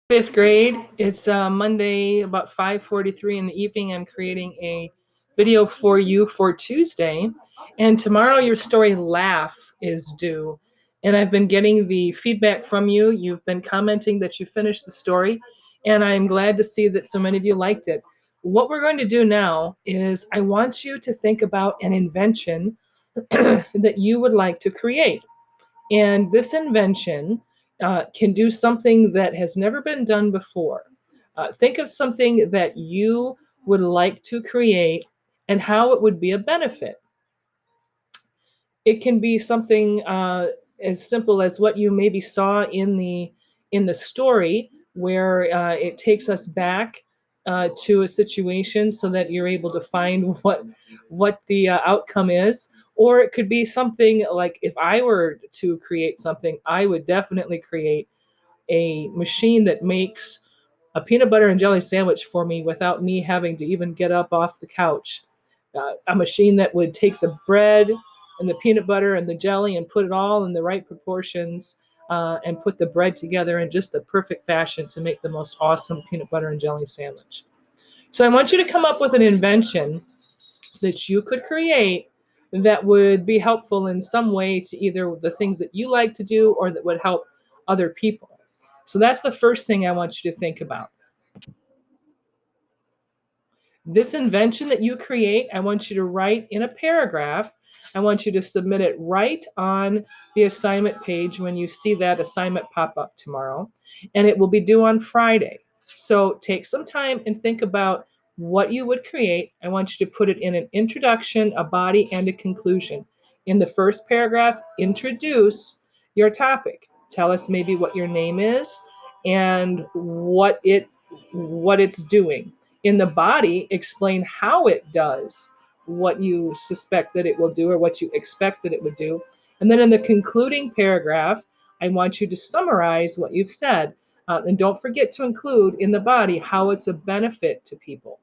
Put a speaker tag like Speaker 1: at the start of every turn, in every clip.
Speaker 1: Fifth grade. It's Monday, about 5:43 in the evening. I'm creating a video for you for Tuesday, and tomorrow your story Laugh is due. And I've been getting the feedback from you. You've been commenting that you finished the story, and I'm glad to see that so many of you liked it. What we're going to do now is I want you to think about an invention that you would like to create. And this invention can do something that has never been done before. Think of something that you would like to create and how it would be a benefit. It can be something as simple as what you maybe saw in the story, where it takes us back to a situation so that you're able to find what the outcome is. Or it could be something like, if I were to create something, I would definitely create a machine that makes a peanut butter and jelly sandwich for me without me having to even get up off the couch. A machine that would take the bread and the peanut butter and the jelly and put it all in the right proportions, and put the bread together in just the perfect fashion to make the most awesome peanut butter and jelly sandwich. So I want you to come up with an invention that you could create that would be helpful in some way to either the things that you like to do or that would help other people. So that's the first thing I want you to think about. This invention that you create, I want you to write in a paragraph. I want you to submit it right on the assignment page when you see that assignment pop up tomorrow. And it will be due on Friday. So take some time and think about what you would create. I want you to put it in an introduction, a body, and a conclusion. In the first paragraph, introduce your topic. Tell us maybe what your name is and what it's doing. In the body, explain how it does what you suspect that it will do or what you expect that it would do. And then in the concluding paragraph, I want you to summarize what you've said. And don't forget to include in the body how it's a benefit to people.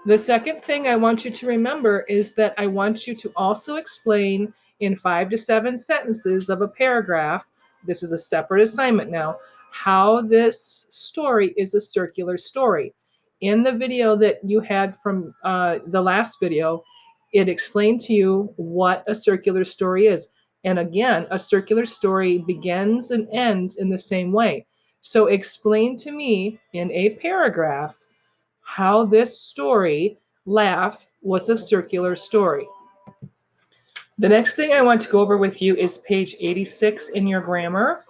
Speaker 1: The second thing I want you to remember is that I want you to also explain in 5 to 7 sentences of a paragraph, this is a separate assignment now, how this story is a circular story. In the video that you had from the last video, it explained to you what a circular story is. And again, a circular story begins and ends in the same way. So explain to me in a paragraph how this story, Laugh, was a circular story. The next thing I want to go over with you is page 86 in your grammar.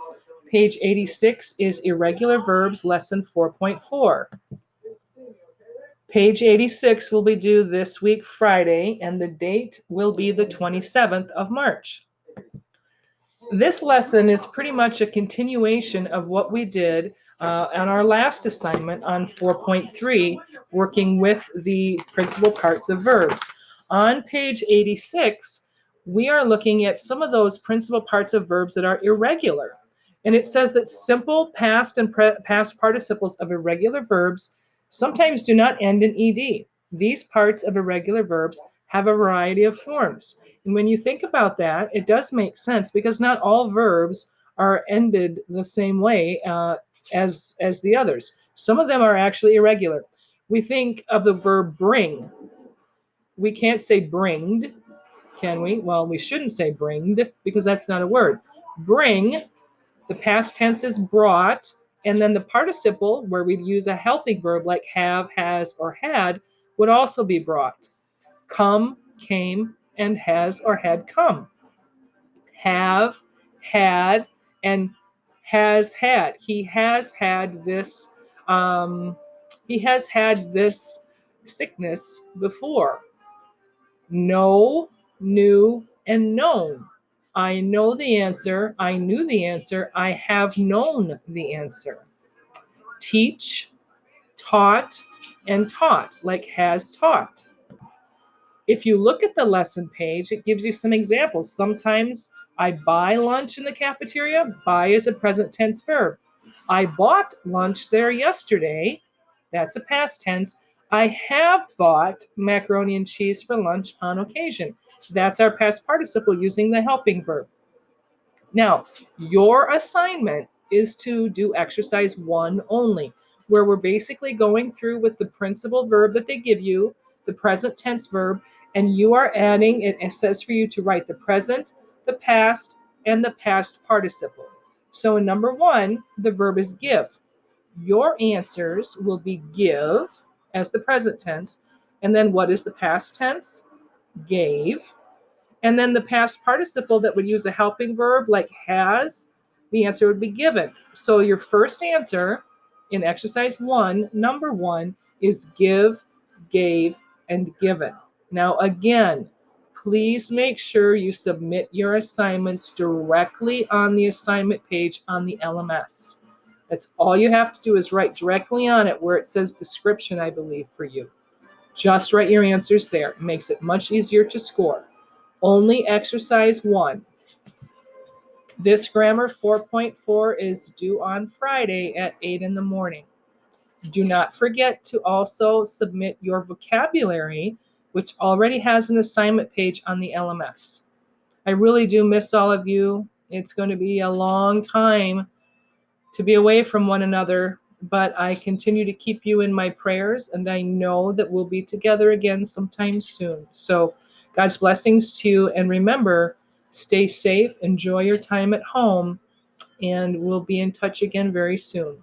Speaker 1: Page 86 is Irregular Verbs, Lesson 4.4. Page 86 will be due this week, Friday, and the date will be the 27th of March. This lesson is pretty much a continuation of what we did on our last assignment on 4.3, working with the principal parts of verbs. On page 86, we are looking at some of those principal parts of verbs that are irregular. And it says that simple past and past participles of irregular verbs sometimes do not end in ed. These parts of irregular verbs have a variety of forms. And when you think about that, it does make sense because not all verbs are ended the same way as the others. Some of them are actually irregular. We think of the verb bring. We can't say bringed, can we? Well, we shouldn't say bringed because that's not a word. Bring, the past tense is brought, and then the participle, where we'd use a helping verb like have, has, or had, would also be brought. Come, came, and has or had come. Have, had, and has had. He has had this. He has had this sickness before. Know, knew, and known. I know the answer. I knew the answer. I have known the answer. Teach, taught, and taught, like has taught. If you look at the lesson page, it gives you some examples. Sometimes I buy lunch in the cafeteria. Buy is a present tense verb. I bought lunch there yesterday. That's a past tense. I have bought macaroni and cheese for lunch on occasion. That's our past participle using the helping verb. Now, your assignment is to do exercise 1 only, where we're basically going through with the principal verb that they give you, the present tense verb, and you are adding, it says for you to write the present, the past, and the past participle. So in number 1, the verb is give. Your answers will be give as the present tense, and then what is the past tense? Gave. And then the past participle that would use a helping verb like has, the answer would be given. So your first answer in exercise 1, number 1, is give, gave, and given. Now again, please make sure you submit your assignments directly on the assignment page on the LMS. That's all you have to do is write directly on it where it says description, I believe, for you. Just write your answers there. It makes it much easier to score. Only exercise 1. This grammar 4.4 is due on Friday at 8 in the morning. Do not forget to also submit your vocabulary, which already has an assignment page on the LMS. I really do miss all of you. It's going to be a long time to be away from one another, but I continue to keep you in my prayers, and I know that we'll be together again sometime soon. So God's blessings to you, and remember, stay safe, enjoy your time at home, and we'll be in touch again very soon.